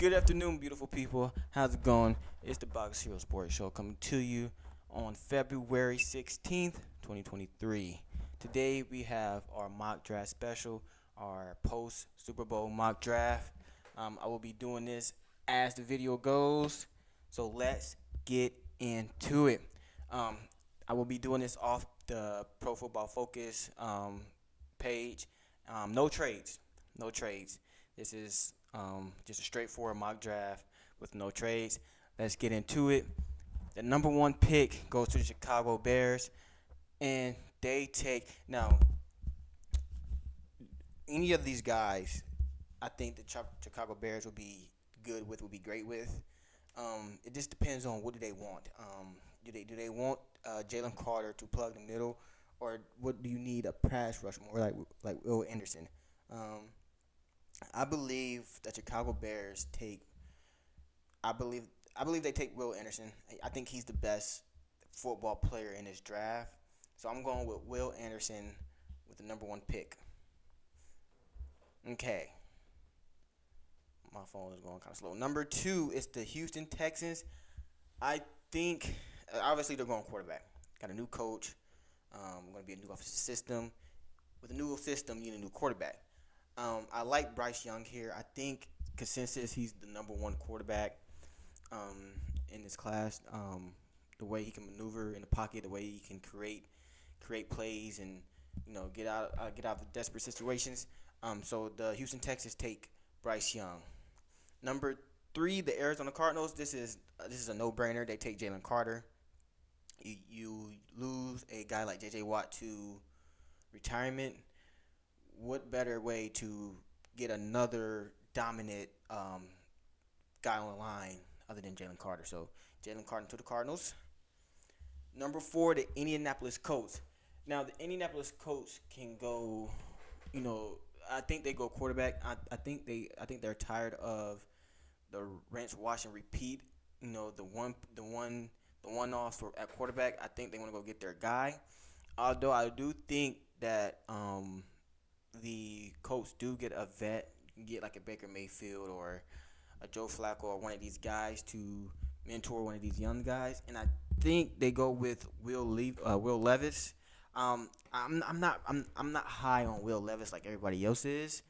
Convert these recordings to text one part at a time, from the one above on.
Good afternoon, beautiful people. How's it going? It's the Box Hero Sports Show coming to you on February 16th, 2023. Today we have our mock draft special, our post Super Bowl mock draft. I will be doing this as the video goes. So let's get into it. Um, I will be doing this off the Pro Football Focus page. No trades. No trades. This is just a straightforward mock draft with no trades. Let's get into it. The number one pick goes to the Chicago Bears, and they take now. Any of these guys, I think the Chicago Bears would be good with, would be great with. It just depends on what do they want. Do they want Jalen Carter to plug the middle, or what do you need a pass rush more like Will Anderson? Um, I believe the Chicago Bears take. I believe I believe they take Will Anderson. I think he's the best football player in this draft. So I'm going with Will Anderson with the number one pick. Okay, my phone is going kind of slow. Number two is the Houston Texans. I think obviously they're going quarterback. Got a new coach. Going to be a new offensive system. With a new system, you need a new quarterback. I like Bryce Young here. I think consensus he's the number one quarterback in this class. The way he can maneuver in the pocket, the way he can create plays, and get out of desperate situations. So the Houston Texans take Bryce Young. Number three, the Arizona Cardinals. This is a no-brainer. They take Jalen Carter. You lose a guy like J.J. Watt to retirement. What better way to get another dominant guy on the line other than Jalen Carter? So Jalen Carter to the Cardinals. Number four, the Indianapolis Colts. Now the Indianapolis Colts can go. You know, I think they go quarterback. I think they're tired of the rinse, wash, and repeat. The one off for at quarterback. I think they want to go get their guy. Although I do think that the Colts do get a vet, get like a Baker Mayfield or a Joe Flacco or one of these guys to mentor one of these young guys, and I think they go with Will Levis. I'm not high on Will Levis like everybody else is.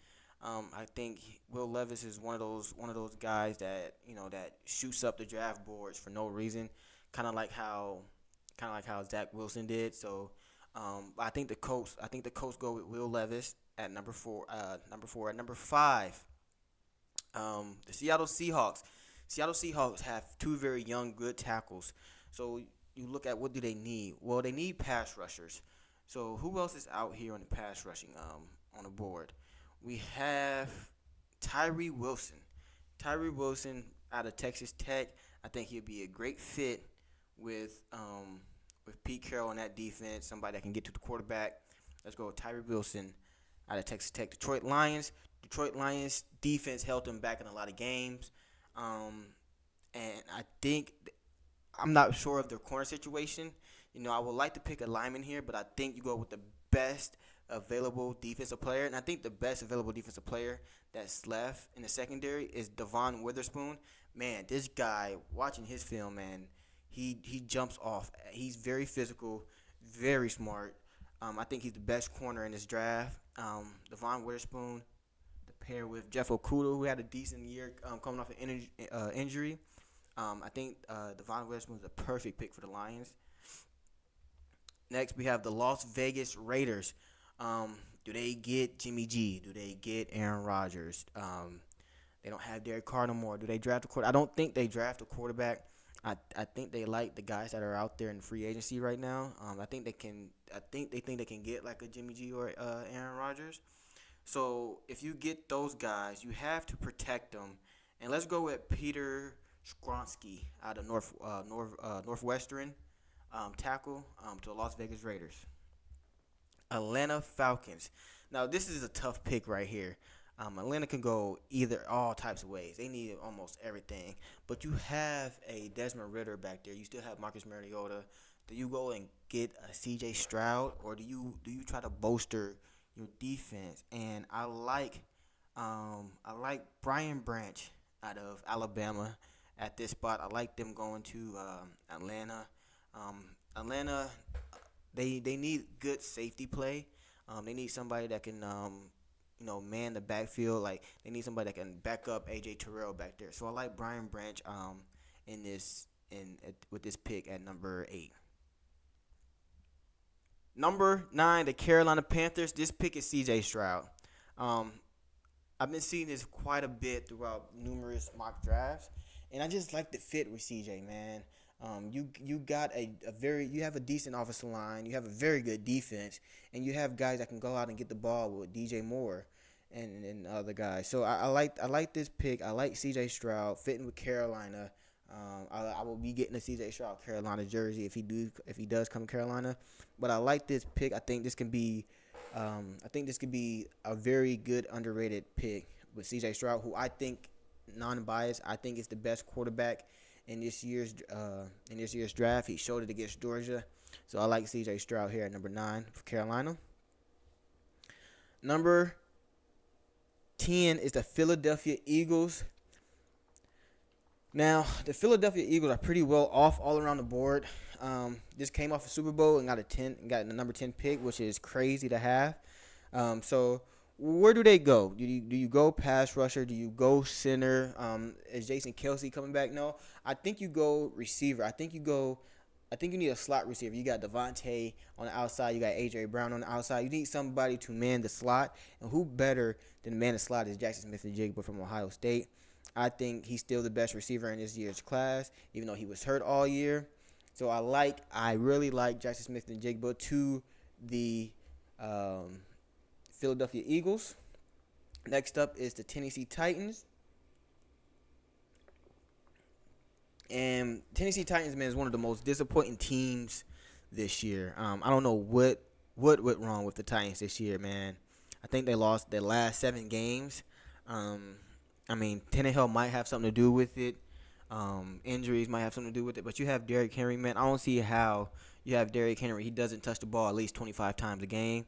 I think Will Levis is one of those guys that that shoots up the draft boards for no reason, kind of like how Zach Wilson did. So I think the Colts go with Will Levis at number four. At number five, the Seattle Seahawks. Seattle Seahawks have two very young, good tackles. So you look at what do they need? Well, they need pass rushers. So who else is out here on the pass rushing on the board? We have Tyree Wilson. Tyree Wilson out of Texas Tech. I think he'd be a great fit with Pete Carroll on that defense. Somebody that can get to the quarterback. Let's go with Tyree Wilson out of Texas Tech. Detroit Lions. Detroit Lions defense held them back in a lot of games. Um, and I'm not sure of their corner situation. I would like to pick a lineman here, but I think you go with the best available defensive player. And I think the best available defensive player that's left in the secondary is Devon Witherspoon. Man, this guy, watching his film, man, he jumps off. He's very physical, very smart. I think he's the best corner in this draft. Devon Witherspoon, to pair with Jeff Okuda, who had a decent year coming off an injury. I think Devon Witherspoon is a perfect pick for the Lions. Next, we have the Las Vegas Raiders. Do they get Jimmy G? Do they get Aaron Rodgers? They don't have Derek Carr no more. Do they draft a quarterback? I don't think they draft a quarterback. I think they like the guys that are out there in free agency right now. I think they can. I think they think they can get like a Jimmy G or Aaron Rodgers. So if you get those guys, you have to protect them. And let's go with Peter Skronsky out of Northwestern tackle to the Las Vegas Raiders. Atlanta Falcons. Now this is a tough pick right here. Atlanta can go either all types of ways. They need almost everything. But you have a Desmond Ritter back there. You still have Marcus Mariota. Do you go and get a C.J. Stroud, or do you try to bolster your defense? And I like Brian Branch out of Alabama at this spot. I like them going to Atlanta. Atlanta, they need good safety play. They need somebody that can man the backfield. Like they need somebody that can back up AJ Terrell back there. So I like Brian Branch in this with this pick at number 8. Number 9, the Carolina Panthers. This pick is C.J. Stroud. Um, I've been seeing this quite a bit throughout numerous mock drafts, and I just like the fit with CJ, man. You got you have a decent offensive line, you have a very good defense, and you have guys that can go out and get the ball with DJ Moore and other guys. So I like this pick. I like CJ Stroud fitting with Carolina. I will be getting a CJ Stroud Carolina jersey if he does come to Carolina. But I like this pick. I think this could be a very good underrated pick with C.J. Stroud, who I think, non-biased, I think is the best quarterback in this year's draft. He showed it against Georgia, so I like C.J. Stroud here at number 9 for Carolina. Number 10 is the Philadelphia Eagles. Now, the Philadelphia Eagles are pretty well off all around the board. Just came off a Super Bowl and got the number 10 pick, which is crazy to have. So where do they go? Do you go pass rusher? Do you go center? Is Jason Kelsey coming back? No. I think you go receiver. I think you need a slot receiver. You got Devontae on the outside. You got A.J. Brown on the outside. You need somebody to man the slot. And who better than to man the slot is Jackson Smith-Njigba from Ohio State. I think he's still the best receiver in this year's class, even though he was hurt all year. So I really like Jackson Smith-Njigba to the Philadelphia Eagles. Next up is the Tennessee Titans. And Tennessee Titans, man, is one of the most disappointing teams this year. I don't know what went wrong with the Titans this year, man. I think they lost their last 7 games. Tannehill might have something to do with it. Injuries might have something to do with it. But you have Derrick Henry, man. I don't see how you have Derrick Henry. He doesn't touch the ball at least 25 times a game.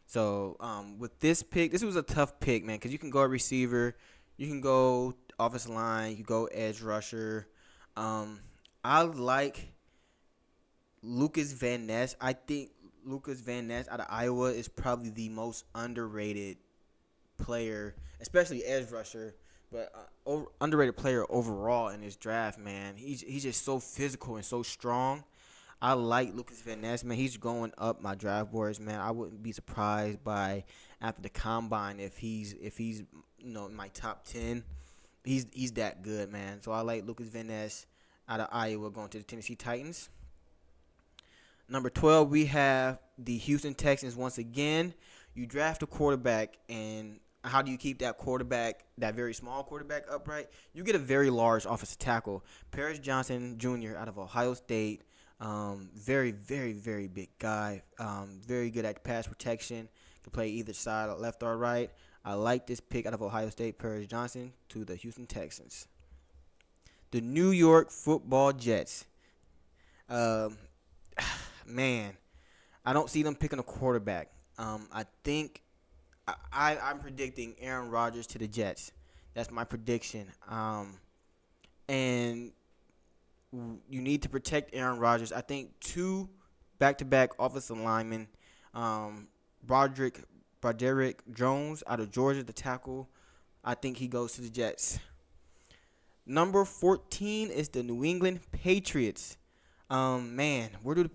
So with this pick, this was a tough pick, man, because you can go receiver, you can go offensive line, you go edge rusher. I like Lucas Van Ness. I think Lucas Van Ness out of Iowa is probably the most underrated player, especially edge rusher, but underrated player overall in this draft, man. He's just so physical and so strong. I like Lucas Van Ness, man. He's going up my draft boards, man. I wouldn't be surprised by after the combine if he's in my top 10. He's that good, man. So I like Lucas Van Ness out of Iowa going to the Tennessee Titans. Number 12, we have the Houston Texans once again. You draft a quarterback, and how do you keep that quarterback, that very small quarterback, upright? You get a very large offensive tackle. Paris Johnson Jr. out of Ohio State. Very, very, very big guy. Very good at pass protection. Can play either side, left or right. I like this pick out of Ohio State, Paris Johnson, to the Houston Texans. The New York Football Jets. Man, I don't see them picking a quarterback. I think I'm predicting Aaron Rodgers to the Jets. That's my prediction. And you need to protect Aaron Rodgers. I think 2 back-to-back offensive linemen, Broderick Jones out of Georgia, the tackle. I think he goes to the Jets. Number 14 is the New England Patriots. Man, where do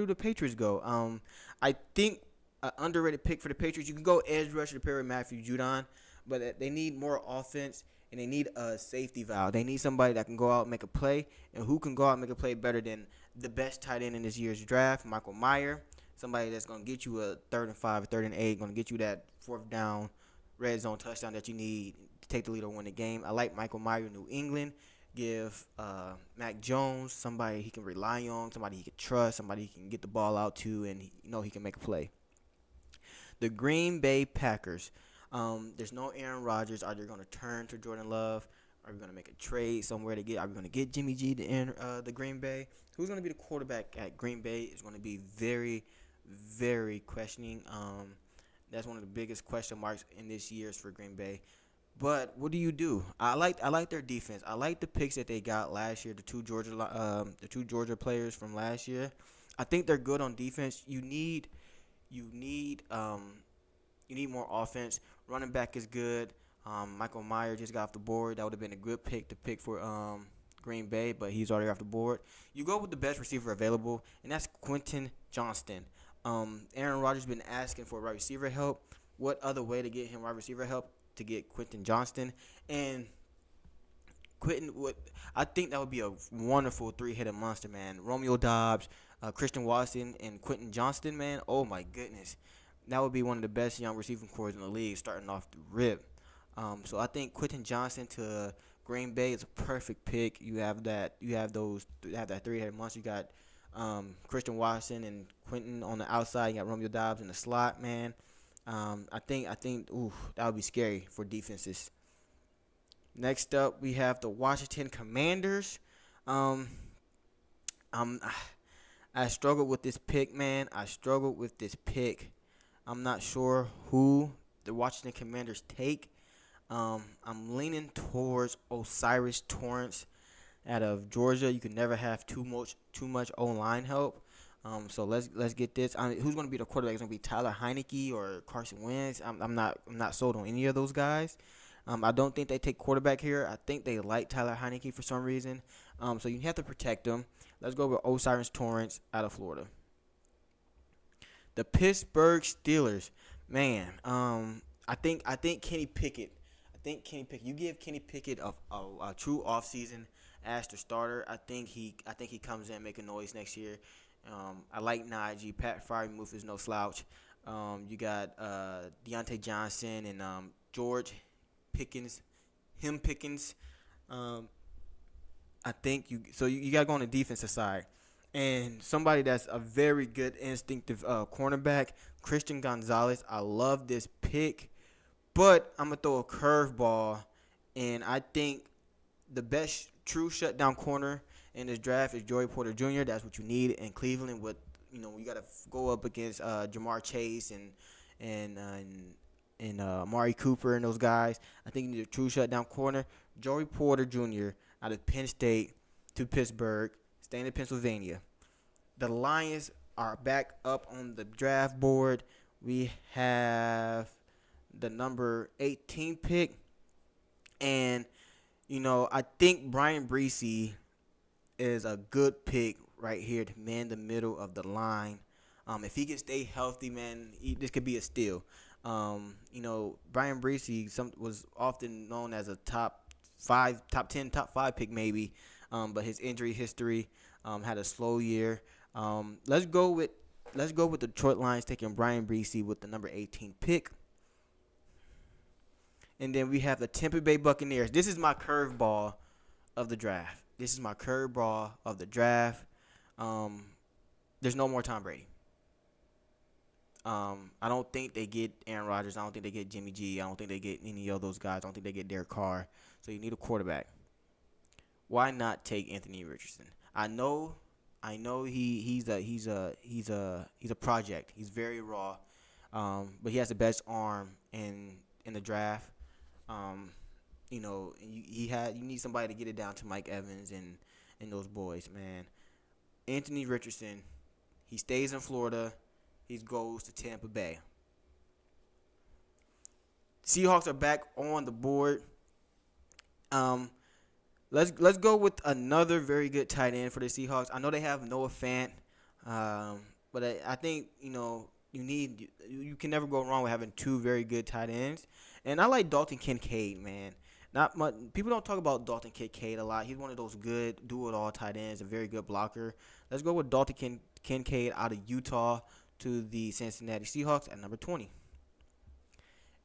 the Patriots go? I think an underrated pick for the Patriots. You can go edge rusher to pair with Matthew Judon, but they need more offense and they need a safety valve. They need somebody that can go out and make a play, and who can go out and make a play better than the best tight end in this year's draft, Michael Mayer. Somebody that's going to get you a 3rd and 5, 3rd and 8, going to get you that 4th down red zone touchdown that you need to take the lead or win the game. I like Michael Mayer, New England. Give Mac Jones somebody he can rely on, somebody he can trust, somebody he can get the ball out to, and he can make a play. The Green Bay Packers. There's no Aaron Rodgers. Are they going to turn to Jordan Love? Are we going to make a trade somewhere to get? Are we going to get Jimmy G to enter the Green Bay? Who's going to be the quarterback at Green Bay is going to be very, very questioning. That's one of the biggest question marks in this year's for Green Bay. But what do you do? I like their defense. I like the picks that they got last year. The two Georgia players from last year. I think they're good on defense. You need you need more offense. Running back is good. Michael Meyer just got off the board. That would have been a good pick to pick for Green Bay, but he's already off the board. You go with the best receiver available, and that's Quentin Johnston. Aaron Rodgers been asking for wide receiver help. What other way to get him wide receiver help to get Quentin Johnston? And Quentin would, I think that would be a wonderful three-headed monster, man. Romeo Dobbs, Christian Watson, and Quentin Johnston, man. Oh my goodness, that would be one of the best young receiving corps in the league, starting off the rip. So I think Quentin Johnson to Green Bay is a perfect pick. You have that. You have that three-headed monster. You got Christian Watson and Quentin on the outside. You got Romeo Dobbs in the slot, man. I think, ooh, that would be scary for defenses. Next up, we have the Washington Commanders. Um, I'm, I struggled with this pick, man. I struggled with this pick. I'm not sure who the Washington Commanders take. I'm leaning towards Osiris Torrance out of Georgia. You can never have too much O line help. So let's get this. Who's going to be the quarterback? Is going to be Tyler Heineke or Carson Wentz? I'm not sold on any of those guys. I don't think they take quarterback here. I think they like Tyler Heineke for some reason. So you have to protect them. Let's go with Osiris Torrance out of Florida. The Pittsburgh Steelers, man. I think Kenny Pickett. You give Kenny Pickett a true offseason as the starter. I think he comes in and make a noise next year. I like Najee. Pat Freiermuth is no slouch. You got Deontay Johnson and George Pickens, Pickens. Um, I think you got to go on the defensive side. And somebody that's a very good instinctive cornerback, Christian Gonzalez. I love this pick, but I'm going to throw a curveball. And I think the best true shutdown corner in this draft is Joey Porter Jr. That's what you need in Cleveland. With you got to go up against Jamar Chase and Amari Cooper and those guys. I think you need a true shutdown corner. Joey Porter Jr. out of Penn State to Pittsburgh, staying in Pennsylvania. The Lions are back up on the draft board. We have the number 18 pick, and I think Brian Breesy is a good pick right here to man the middle of the line. If he can stay healthy, man, this could be a steal. Brian Breesy was often known as a top 10, top 5 pick maybe, but his injury history had a slow year. Let's go with the Detroit Lions taking Brian Breesy with the number 18 pick. And then we have the Tampa Bay Buccaneers. This is my curveball of the draft. There's no more Tom Brady. I don't think they get Aaron Rodgers. I don't think they get Jimmy G. I don't think they get any of those guys. I don't think they get Derek Carr. So you need a quarterback. Why not take Anthony Richardson? I know he's a project. He's very raw. But he has the best arm in the draft. You need somebody to get it down to Mike Evans and those boys, man. Anthony Richardson, he stays in Florida. He goes to Tampa Bay. Seahawks are back on the board. Let's go with another very good tight end for the Seahawks. I know they have Noah Fant, but I think you can never go wrong with having two very good tight ends. And I like Dalton Kincaid, man. Not much people don't talk about Dalton Kincaid a lot. He's one of those good do-it-all tight ends, a very good blocker. Let's go with Dalton Kincaid out of Utah to the Cincinnati Seahawks at number 20.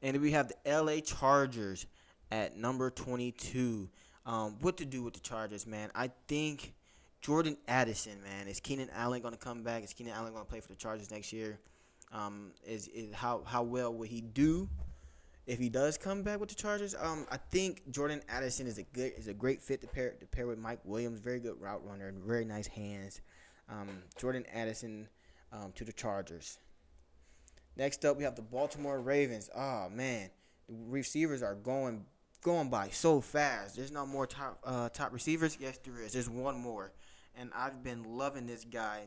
And then we have the LA Chargers at number 22. What to do with the Chargers, man? I think Jordan Addison, man. Is Keenan Allen going to come back? Is Keenan Allen going to play for the Chargers next year? Is how well will he do if he does come back with the Chargers? I think Jordan Addison is a great fit to pair with Mike Williams. Very good route runner, very nice hands. Jordan Addison to the Chargers. Next up, we have the Baltimore Ravens. Oh man, the receivers are going going by so fast. There's no more top receivers. Yes, there is. There's one more, and I've been loving this guy.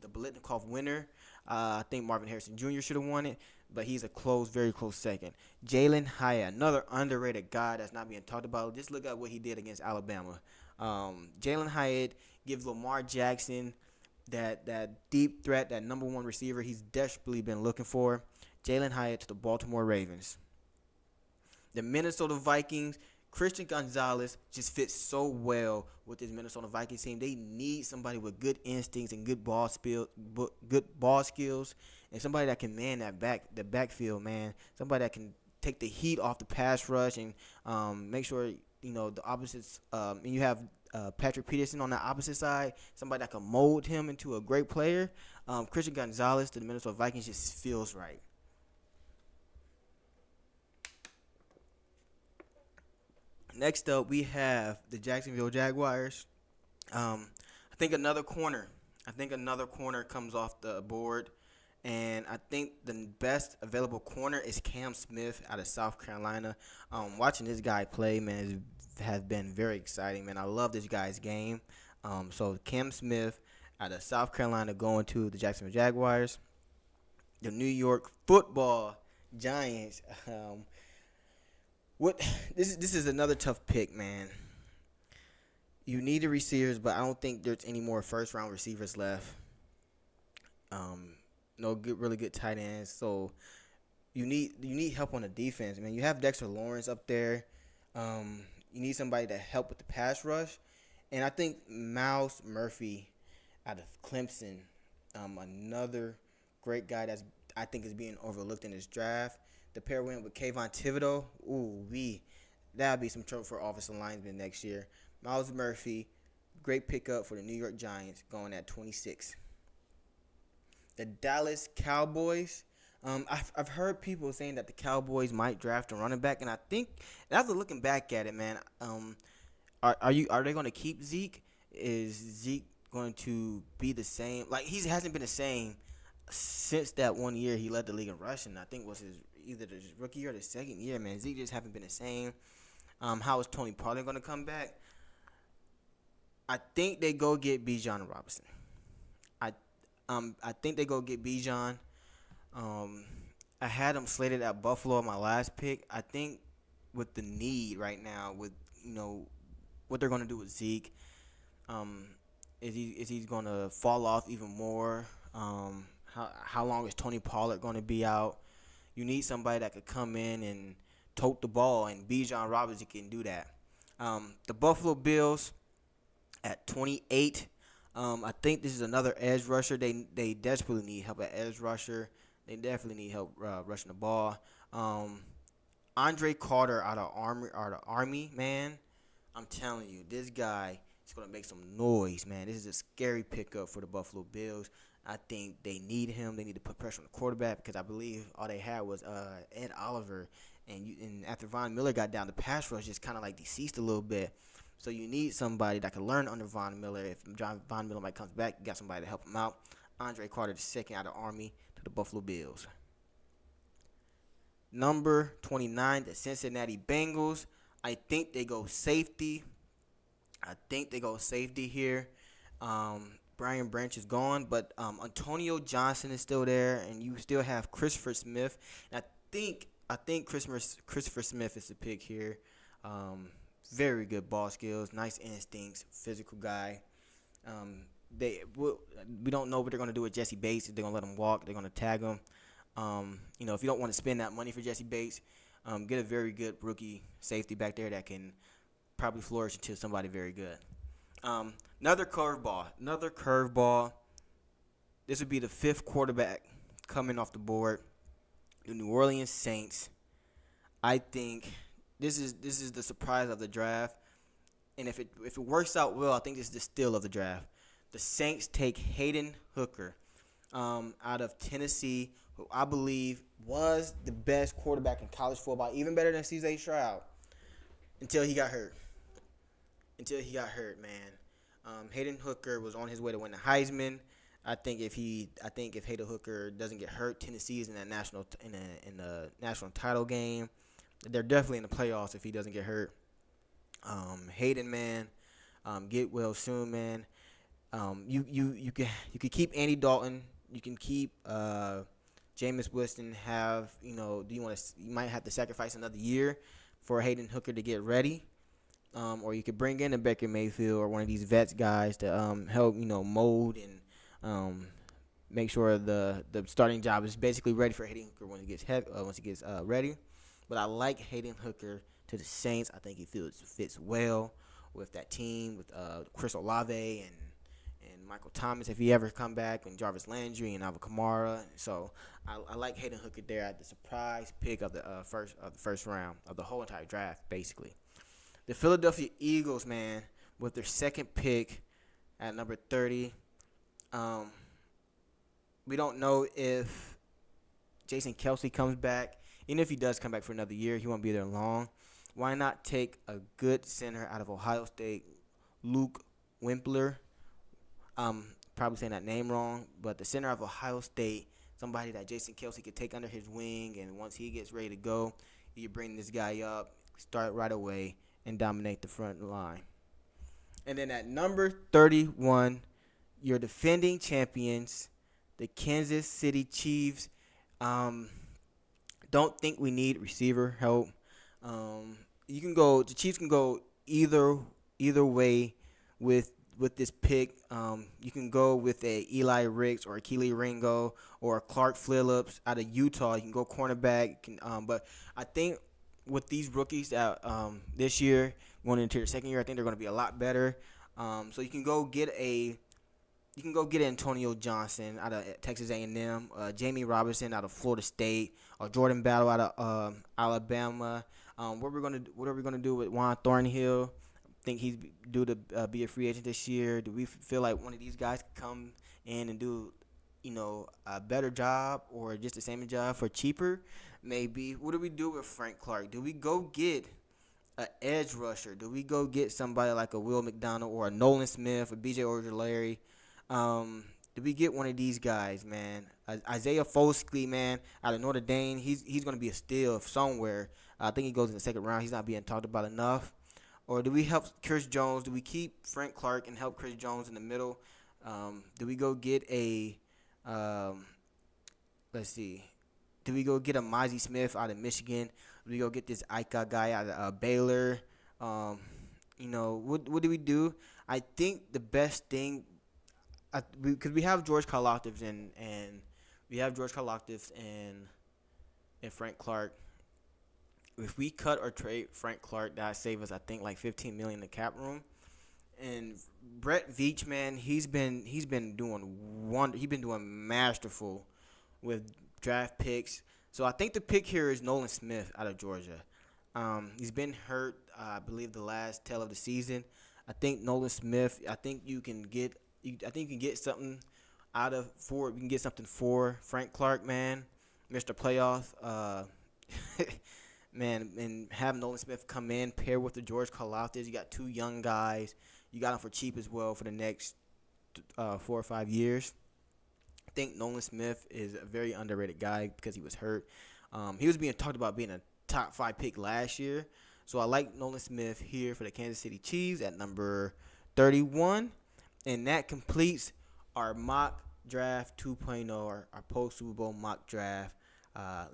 The Biletnikoff winner. I think Marvin Harrison Jr. should have won it, but he's a close, very close second. Jalen Hyatt, another underrated guy that's not being talked about. Just look at what he did against Alabama. Jalen Hyatt gives Lamar Jackson that deep threat, that number one receiver he's desperately been looking for. Jalen Hyatt to the Baltimore Ravens. The Minnesota Vikings, Christian Gonzalez just fits so well with this Minnesota Vikings team. They need somebody with good instincts and good ball skills, and somebody that can man the backfield, man. Somebody that can take the heat off the pass rush and make sure the opposites. And you have Patrick Peterson on the opposite side, somebody that can mold him into a great player. Christian Gonzalez to the Minnesota Vikings just feels right. Next up, we have the Jacksonville Jaguars. I think another corner. I think another corner comes off the board, and I think the best available corner is Cam Smith out of South Carolina. Watching this guy play, man, has been very exciting, man. I love this guy's game. So Cam Smith out of South Carolina going to the Jacksonville Jaguars. The New York Football Giants. What this is another tough pick, man. You need the receivers, but I don't think there's any more first round receivers left. No good, really good tight ends. So you need help on the defense, man. You have Dexter Lawrence up there. You need somebody to help with the pass rush, and I think Miles Murphy out of Clemson, another great guy that's I think is being overlooked in this draft. The pair went with Kayvon Thibodeau. That'll be some trouble for offensive linemen next year. Miles Murphy, great pickup for the New York Giants, going at 26. The Dallas Cowboys. I've heard people saying that the Cowboys might draft a running back, and I think after looking back at it, man, are they going to keep Zeke? Is Zeke going to be the same? Like he hasn't been the same since that 1 year he led the league in rushing. I think was his either the rookie year or the second year, man. Zeke just haven't been the same. How is Tony Pollard going to come back? I think they go get Bijan Robinson. I think they go get Bijan. I had him slated at Buffalo my last pick. I think with the need right now, with what they're going to do with Zeke, is he going to fall off even more? How long is Tony Pollard going to be out? You need somebody that could come in and tote the ball, and Bijan Robinson can do that. The Buffalo Bills at 28. I think this is another edge rusher. They desperately need help at edge rusher. They definitely need help rushing the ball. Andre Carter out of Army, man. I'm telling you, this guy is going to make some noise, man. This is a scary pickup for the Buffalo Bills. I think they need him. They need to put pressure on the quarterback because I believe all they had was Ed Oliver. And after Von Miller got down, the pass rush just kind of like deceased a little bit. So you need somebody that can learn under Von Miller. If Von Miller might comes back, you got somebody to help him out. Andre Carter, the second out of Army, to the Buffalo Bills. Number 29, the Cincinnati Bengals. I think they go safety. Here. Brian Branch is gone, but Antonio Johnson is still there, and you still have Christopher Smith. And I think Christopher Smith is the pick here. Very good ball skills, nice instincts, physical guy. We don't know what they're going to do with Jesse Bates. If they're going to let him walk, they're going to tag him. If you don't want to spend that money for Jesse Bates, get a very good rookie safety back there that can probably flourish into somebody very good. Another curveball. This would be the fifth quarterback coming off the board. The New Orleans Saints. I think this is the surprise of the draft, and if it works out well, I think this is the steal of the draft. The Saints take Hayden Hooker out of Tennessee, who I believe was the best quarterback in college football, even better than C.J. Stroud, until he got hurt. Man. Hayden Hooker was on his way to win the Heisman. I think if Hayden Hooker doesn't get hurt, Tennessee is in the national title game. they're definitely in the playoffs if he doesn't get hurt. Hayden, man, get well soon, man. You can keep Andy Dalton. You can keep Jameis Winston. Do you want to? You might have to sacrifice another year for Hayden Hooker to get ready. Or you could bring in a Baker Mayfield or one of these vets guys to help mold and make sure the starting job is basically ready for Hayden Hooker once he gets ready. But I like Hayden Hooker to the Saints. I think he fits well with that team with Chris Olave and Michael Thomas if he ever come back, and Jarvis Landry and Alvin Kamara. So I like Hayden Hooker there at the surprise pick of the first round of the whole entire draft, basically. The Philadelphia Eagles, man, with their second pick at number 30. We don't know if Jason Kelsey comes back. Even if he does come back for another year, he won't be there long. Why not take a good center out of Ohio State, Luke Wimpler? Probably saying that name wrong, but the center of Ohio State, somebody that Jason Kelsey could take under his wing, and once he gets ready to go, you bring this guy up, start right away, and dominate the front line. And then at number 31, your defending champions, the Kansas City Chiefs. Don't think we need receiver help. The Chiefs can go either way with this pick. You can go with a Eli Ricks or a Keely Ringo or a Clark Phillips out of Utah. You can go cornerback. But I think with these rookies that this year going into their second year, I think they're going to be a lot better. So you can go get Antonio Johnson out of Texas A&M, Jamie Robinson out of Florida State, or Jordan Battle out of Alabama. What are we gonna do with Juan Thornhill? Think he's due to be a free agent this year. Do we feel like one of these guys could come in and do, a better job or just the same job for cheaper? Maybe. What do we do with Frank Clark? Do we go get an edge rusher? Do we go get somebody like a Will McDonald or a Nolan Smith or B.J. Ojulari? Did we get one of these guys, man? Isaiah Foskey, man, out of Notre Dame. He's going to be a steal somewhere. I think he goes in the second round. He's not being talked about enough. Or do we help Chris Jones? Do we keep Frank Clark and help Chris Jones in the middle? Do we go get let's see. Do we go get a Mozzie Smith out of Michigan? Do we go get this Ika guy out of Baylor? What do we do? I think the best thing, because we have George Karlaftis and we have George Karlaftis and Frank Clark. If we cut or trade Frank Clark, that save us, I think, like $15 million in the cap room. And Brett Veach, man, he's been doing masterful with draft picks. So I think the pick here is Nolan Smith out of Georgia. He's been hurt, I believe, the last tail of the season. I think Nolan Smith. I think you can get something out of for. You can get something for Frank Clark, man, Mr. Playoff. Man, and have Nolan Smith come in, pair with the George Karlaftis. You got two young guys. You got them for cheap as well for the next 4 or 5 years. I think Nolan Smith is a very underrated guy because he was hurt. He was being talked about being a top 5 pick last year. So I like Nolan Smith here for the Kansas City Chiefs at number 31. And that completes our mock draft 2.0, our post-Super Bowl mock draft.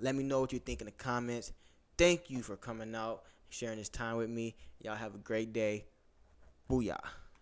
Let me know what you think in the comments. Thank you for coming out, sharing this time with me. Y'all have a great day. Booyah.